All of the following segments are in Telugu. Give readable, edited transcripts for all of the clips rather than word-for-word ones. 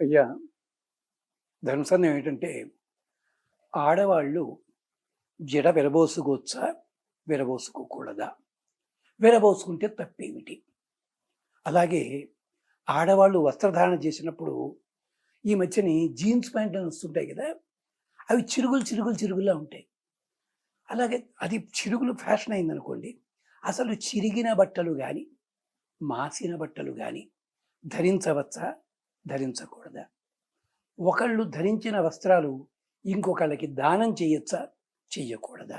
అయ్యా, ధర్మసందేహం ఏంటంటే, ఆడవాళ్ళు జడ విరబోసుకోవచ్చా? విరబోసుకోకూడదా? విరబోసుకుంటే తప్పేమిటి? అలాగే ఆడవాళ్ళు వస్త్రధారణ చేసినప్పుడు ఈ మధ్యని జీన్స్ ప్యాంట్లు వస్తుంటాయి కదా! అవి చిరుగుల్లా ఉంటాయి. అలాగే అది చిరుగులు ఫ్యాషన్ అయిందనుకోండి. అసలు చిరిగిన బట్టలు గాని, మాసిన బట్టలు గాని ధరించవచ్చా? ధరించకూడదా? ఒకళ్ళు ధరించిన వస్త్రాలు ఇంకొకళ్ళకి దానం చేయొచ్చా? చెయ్యకూడదా?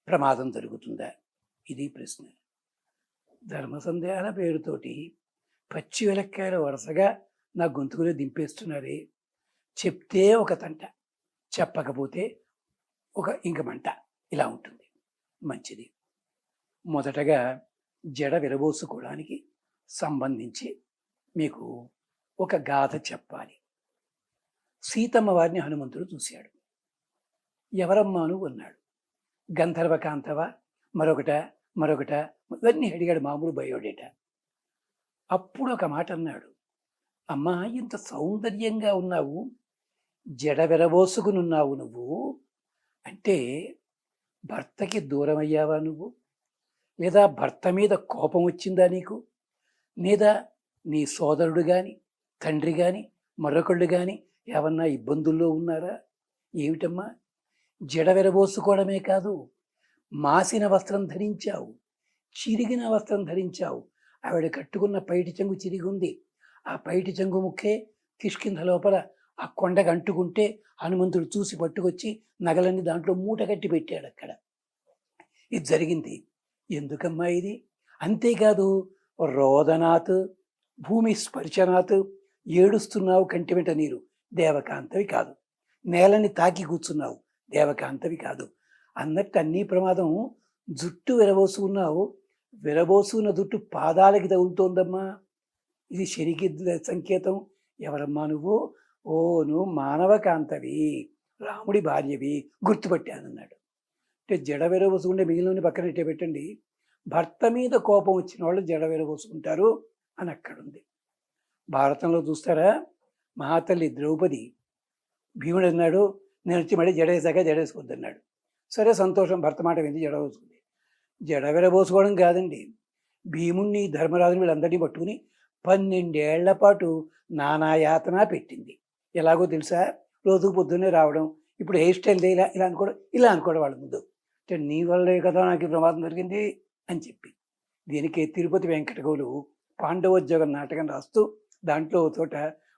ప్రమాదం జరుగుతుందా? ఇది ప్రశ్న. ధర్మ సందేహాల పేరుతోటి పచ్చి వెలక్కాయలు వరుసగా నా గొంతుకులో దింపేస్తున్నారే. చెప్తే ఒక తంట, చెప్పకపోతే ఇంక మంట. ఇలా ఉంటుంది. మంచిది. మొదటగా జడ విరబోసుకోవడానికి సంబంధించి మీకు ఒక గాథ చెప్పాలి. సీతమ్మ వారిని హనుమంతుడు చూశాడు. ఎవరమ్మా నువ్వు అన్నాడు. గంధర్వకాంతవా, మరొకట ఇవన్నీ అడిగాడు, మామూలు బయోడేటా. అప్పుడు ఒక మాట అన్నాడు. అమ్మా, ఇంత సౌందర్యంగా ఉన్నావు, జడ విరబోసుకునున్నావు నువ్వు అంటే భర్తకి దూరం అయ్యావా నువ్వు? లేదా భర్త మీద కోపం వచ్చిందా నీకు? లేదా నీ సోదరుడు కానీ, తండ్రి కానీ, మరొకళ్ళు కానీ ఏమన్నా ఇబ్బందుల్లో ఉన్నారా? ఏమిటమ్మా, జడ విరబోసుకోవడమే కాదు, మాసిన వస్త్రం ధరించావు, చిరిగిన వస్త్రం ధరించావు. ఆవిడ కట్టుకున్న పైటి చెంగు చిరిగి ఉంది. ఆ పైటి చెంగు ముక్కే కిష్కింధ లోపల ఆ కొండకు అంటుకుంటే హనుమంతుడు చూసి పట్టుకొచ్చి నగలన్నీ దాంట్లో మూట కట్టి పెట్టాడు. అక్కడ ఇది జరిగింది. ఎందుకమ్మా ఇది? అంతేకాదు, రోదనాత్ భూమి స్పర్శనాత్, ఏడుస్తున్నావు కంటి వెంట నీరు, దేవకాంతవి కాదు. నేలని తాకి కూర్చున్నావు, దేవకాంతవి కాదు అన్నట్టు అన్నీ ప్రమాదం. జుట్టు విరబోసుకున్నావు, విరబోసుకున్న జుట్టు పాదాలకి తగులుతోందమ్మా. ఇది శనికి సంకేతం. ఎవరమ్మా నువ్వు? ఓ, నువ్వు మానవకాంతవి, రాముడి భార్యవి, గుర్తుపట్టానన్నాడు. అంటే జడ విరబోసుకుంటే మిగిలిన పక్కన ఇట్టే పెట్టండి. భర్త మీద కోపం వచ్చిన వాళ్ళు జడ విరబోసుకుంటారు అని అక్కడుంది. భారతంలో చూస్తారా, మహాతల్లి ద్రౌపది భీముడు అన్నాడు, నేను వచ్చి మళ్ళీ జడేసాక జడేసుకోవద్దన్నాడు. సరే సంతోషం, భర్త మాట వింది జడ వేసుకుంది. జడ విరబోసుకోవడం కాదండి, భీముణ్ణి ధర్మరాజుని వీళ్ళందరినీ పట్టుకుని 12 ఏళ్ల పాటు నానాయాతన పెట్టింది. ఎలాగో తెలుసా? రోజుకు పొద్దున్నే రావడం, ఇప్పుడు హెయిర్ స్టైల్ ఇలా అనుకోవడం వాళ్ళ ముందు. అంటే నీ వల్లే కదా నాకు ఈ ప్రమాదం జరిగింది అని చెప్పి. దీనికి తిరుపతి వెంకటగౌలు పాండవోద్యోగం నాటకం రాస్తూ దాంట్లో చోట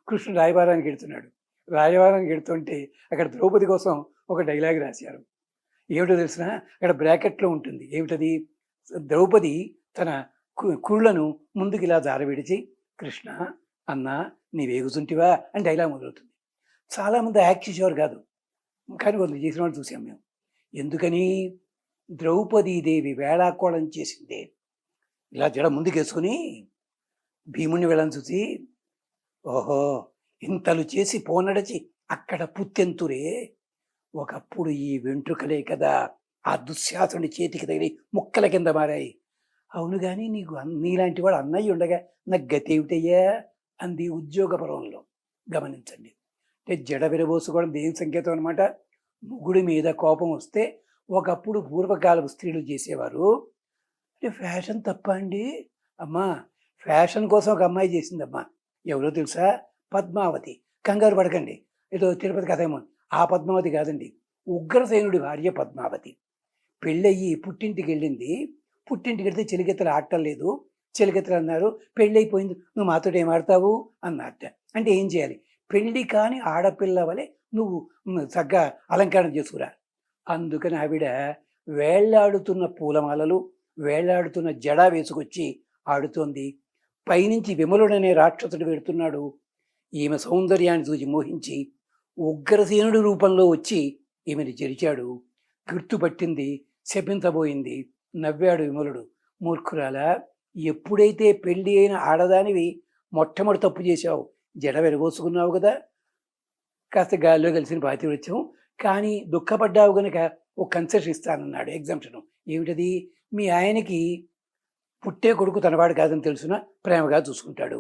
కృష్ణుడు రాయబారానికి ఎడుతున్నాడు. రాయబారానికి ఎడుతుంటే అక్కడ ద్రౌపది కోసం ఒక డైలాగ్ రాశారు. ఏమిటో తెలిసిన, అక్కడ బ్రాకెట్లో ఉంటుంది. ఏమిటది? ద్రౌపది తన కుళ్ళను ముందుకు ఇలా జారవిడిచి, కృష్ణ అన్న నీవేగుతుంటివా అని డైలాగ్ మొదలవుతుంది. చాలామంది యాక్ట్ చేసేవారు కాదు, కానీ కొందరు చేసిన వాళ్ళు చూసాం మేము. ఎందుకని? ద్రౌపదీదేవి వేళాకోళం చేసిందే. ఇలా జడ ముందుకేసుకుని భీముని వెళ్ళని చూసి, ఓహో ఇంతలు చేసి పోనడచి అక్కడ పుత్తెంతురే, ఒకప్పుడు ఈ వెంట్రుకలే కదా ఆ దుశ్శాసుని చేతికి తగిలి ముక్కల కింద మారాయి. అవును కానీ నీకు నీలాంటి వాడు అన్నయ్య ఉండగా నాకు గతి ఏమిటయ్యా అంది ఉద్యోగ పర్వంలో. గమనించండి. అంటే జడ విరబోసుకోవడం దేని సంకేతం అనమాట? మొగుడి మీద కోపం వస్తే ఒకప్పుడు పూర్వకాలపు స్త్రీలు చేసేవారు. అంటే ఫ్యాషన్ తప్ప అండి? అమ్మా, ఫ్యాషన్ కోసం ఒక అమ్మాయి చేసిందమ్మా. ఎవరో తెలుసా? పద్మావతి. కంగారు పడకండి, ఏదో తిరుపతి కథ ఏమో. ఆ పద్మావతి కాదండి, ఉగ్రసేనుడి భార్య పద్మావతి. పెళ్ళయ్యి పుట్టింటికి వెళ్ళింది. పుట్టింటికి వెళ్తే చెలికెత్తలు ఆడటం లేదు. చెలికెత్తలు అన్నారు, పెళ్ళైపోయింది, నువ్వు మాతో ఏం ఆడతావు అన్నట్ట. అంటే ఏం చేయాలి? పెళ్ళి కాని ఆడపిల్ల వలె నువ్వు చక్కగా అలంకరణ చేసుకురా. అందుకని ఆవిడ వేళ్లాడుతున్న పూలమాలలు, వేళ్లాడుతున్న జడ వేసుకొచ్చి ఆడుతోంది. పైనుంచి విమలుడనే రాక్షసుడు పెడుతున్నాడు. ఈమె సౌందర్యాన్ని చూసి మోహించి ఉగ్రసేనుడి రూపంలో వచ్చి ఈమెను చెరిచాడు. గుర్తుపట్టింది, శపించబోయింది. నవ్వాడు విమలుడు. మూర్ఖురాలా, ఎప్పుడైతే పెళ్ళి అయిన ఆడదానివి మొట్టమొదటి తప్పు చేశావు, జడ విరబోసుకున్నావు కదా, కాస్త గాల్లో కలిసిన పాతివృత్యం, కానీ దుఃఖపడ్డావు కనుక ఒక కన్సెషన్ ఇస్తానన్నాడు, ఎగ్జామ్షను. ఏమిటది? మీ ఆయనకి పుట్టే కొడుకు తనవాడు కాదని తెలుసున ప్రేమగా చూసుకుంటాడు.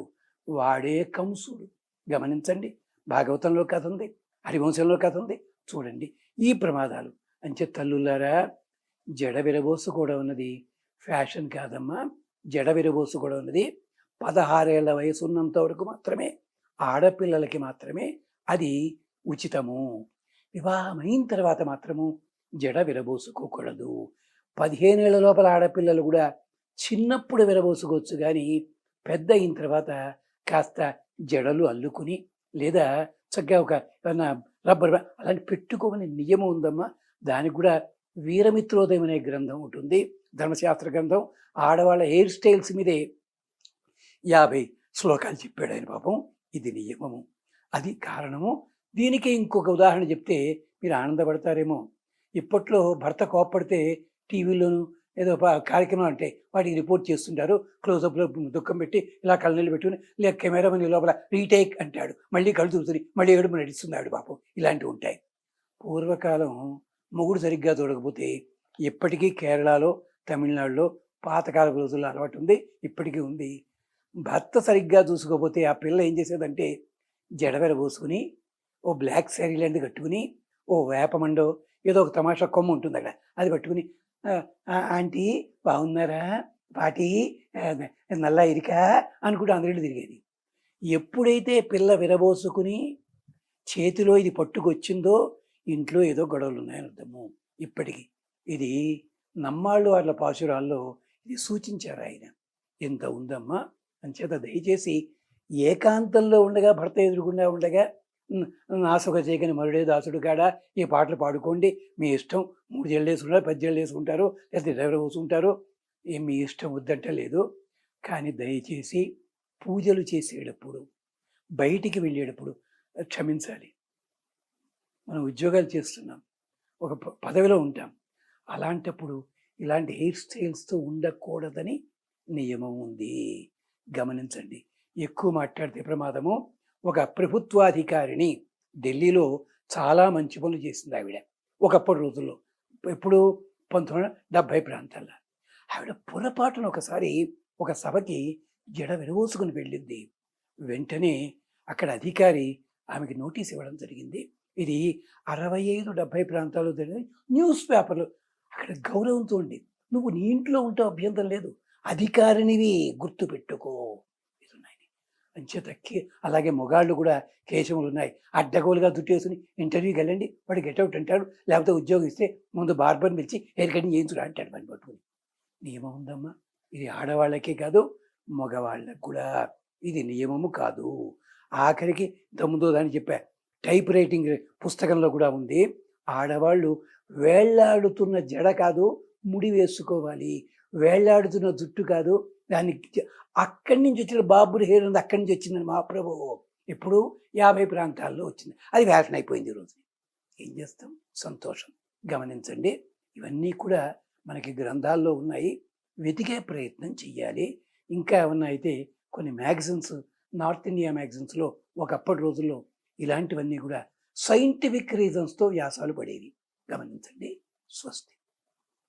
వాడే కంసుడు. గమనించండి, భాగవతంలో కథ ఉంది, హరివంశంలో కథ ఉంది. చూడండి ఈ ప్రమాదాలు. అంచే తల్లులారా, జడ విరబోసుకోవడం ఉన్నది ఫ్యాషన్ కాదమ్మా. జడ విరబోసుకోవడం ఉన్నది 16 ఏళ్ల వయసు ఉన్నంత వరకు మాత్రమే, ఆడపిల్లలకి మాత్రమే అది ఉచితము. వివాహమైన తర్వాత మాత్రము జడ విరబోసుకోకూడదు. 15 ఏళ్ల లోపల ఆడపిల్లలు కూడా చిన్నప్పుడు విరబోసుకోవచ్చు, కానీ పెద్ద అయిన తర్వాత కాస్త జడలు అల్లుకుని లేదా చక్కగా ఒక ఏమన్నా రబ్బర్ అలాంటి పెట్టుకోమని నియమం ఉందమ్మా. దానికి కూడా వీరమిత్రోదయం అనే గ్రంథం ఉంటుంది, ధర్మశాస్త్ర గ్రంథం. ఆడవాళ్ళ హెయిర్ స్టైల్స్ మీదే 50 శ్లోకాలు చెప్పాడు ఆయన పాపం. ఇది నియమము, అది కారణము. దీనికి ఇంకొక ఉదాహరణ చెప్తే మీరు ఆనందపడతారేమో. ఇప్పట్లో భర్త కోప్పడితే టీవీలోను ఏదో కార్యక్రమం అంటే వాటికి రిపోర్ట్ చేస్తుంటారు. క్లోజప్లో దుఃఖం పెట్టి ఇలా కళ్ళనీళ్ళు పెట్టుకుని లేక కెమెరామెన్ లోపల రీటేక్ అంటాడు, మళ్ళీ కళ్ళు చూస్తుంది, మళ్ళీ ఏడుపు నడిస్తున్నాడు పాపం. ఇలాంటివి ఉంటాయి. పూర్వకాలం మొగుడు సరిగ్గా చూడకపోతే ఇప్పటికీ కేరళలో, తమిళనాడులో పాతకాల రోజుల్లో అలవాటు ఉంది, ఇప్పటికీ ఉంది. భర్త సరిగ్గా చూసుకోకపోతే ఆ పిల్ల ఏం చేసేదంటే జడవెర పోసుకుని ఓ బ్లాక్ శారీ లాంటిది కట్టుకుని, ఓ వేపమండో ఏదో ఒక తమాషా కొమ్మ ఉంటుంది అక్కడ, అది పట్టుకుని ఆంటీ బాగున్నారా, పాటి నల్లా ఇరికా అనుకుంటూ అందరిళ్ళు తిరిగేది. ఎప్పుడైతే పిల్ల విరబోసుకుని చేతిలో ఇది పట్టుకొచ్చిందో ఇంట్లో ఏదో గొడవలు ఉన్నాయని అర్థము. ఇప్పటికీ ఇది నమ్మాళ్ళు వాళ్ళ పాశురాల్లో ఇది సూచించారు ఆయన. ఎంత ఉందమ్మా. అంచేత దయచేసి ఏకాంతంలో ఉండగా, భర్త ఎదురుకుండా ఉండగా నాసుక చేయగని మరుడే దాసుడు కాడ ఈ పాటలు పాడుకోండి, మీ ఇష్టం. 3 జళ్ళు వేసుకుంటారు, 10 జళ్ళు వేసుకుంటారు, లేకపోతే డ్రైవర్ పోసుకుంటారు, ఏం మీ ఇష్టం వద్దంటే లేదు. కానీ దయచేసి పూజలు చేసేటప్పుడు, బయటికి వెళ్ళేటప్పుడు క్షమించాలి. మనం ఉద్యోగాలు చేస్తున్నాం, ఒక పదవిలో ఉంటాం, అలాంటప్పుడు ఇలాంటి హెయిర్ స్టైల్స్తో ఉండకూడదని నియమం ఉంది, గమనించండి. ఎక్కువ మాట్లాడితే ప్రమాదము. ఒక ప్రభుత్వాధికారిని ఢిల్లీలో చాలా మంచి పనులు చేసింది ఆవిడ ఒకప్పటి రోజుల్లో. ఎప్పుడు 1970 ప్రాంతాల్లో. ఆవిడ పొరపాటున ఒకసారి ఒక సభకి జడ విరవోసుకుని వెళ్ళింది. వెంటనే అక్కడ అధికారి ఆమెకి నోటీస్ ఇవ్వడం జరిగింది. ఇది 65-70 ప్రాంతాల్లో జరిగింది. న్యూస్ పేపర్లు. అక్కడ గౌరవంతో ఉండి, నువ్వు నీ ఇంట్లో ఉంటే అభ్యంతరం లేదు, అధికారినివి గుర్తుపెట్టుకో. అంచేతక్కి అలాగే మొగాళ్ళు కూడా కేశములు ఉన్నాయి, అడ్డగోలుగా దుట్టేసుకుని ఇంటర్వ్యూకి వెళ్ళండి, వాడు గెట్అవుట్ అంటాడు. లేకపోతే ఉద్యోగం ఇస్తే ముందు బార్బర్ని పిలిచి హెయిర్ కటింగ్ చేయించురా అంటాడు పని పట్టుకుని. నియమం ఉందమ్మా. ఇది ఆడవాళ్ళకే కాదు, మగవాళ్ళకు కూడా ఇది నియమము కాదు. ఆఖరికి తమ్ముదో దాన్ని చెప్పా, టైప్ రైటింగ్ పుస్తకంలో కూడా ఉంది. ఆడవాళ్ళు వేళ్లాడుతున్న జడ కాదు ముడి వేసుకోవాలి, వేళ్లాడుతున్న జుట్టు కాదు దాన్ని. అక్కడి నుంచి వచ్చిన బాబుని హెయిర్ ఉంది, అక్కడి నుంచి వచ్చిందని మహాప్రభు ఇప్పుడు 50 ప్రాంతాల్లో వచ్చింది. అది ఫ్యాషన్ అయిపోయింది ఈరోజు. ఏం చేస్తాం, సంతోషం. గమనించండి, ఇవన్నీ కూడా మనకి గ్రంథాల్లో ఉన్నాయి, వెతికే ప్రయత్నం చెయ్యాలి. ఇంకా ఏమన్నా అయితే కొన్ని మ్యాగజైన్స్, నార్త్ ఇండియా మ్యాగజైన్స్లో ఒకప్పటి రోజుల్లో ఇలాంటివన్నీ కూడా సైంటిఫిక్ రీజన్స్తో వ్యాసాలు పడేవి. గమనించండి. స్వస్తి.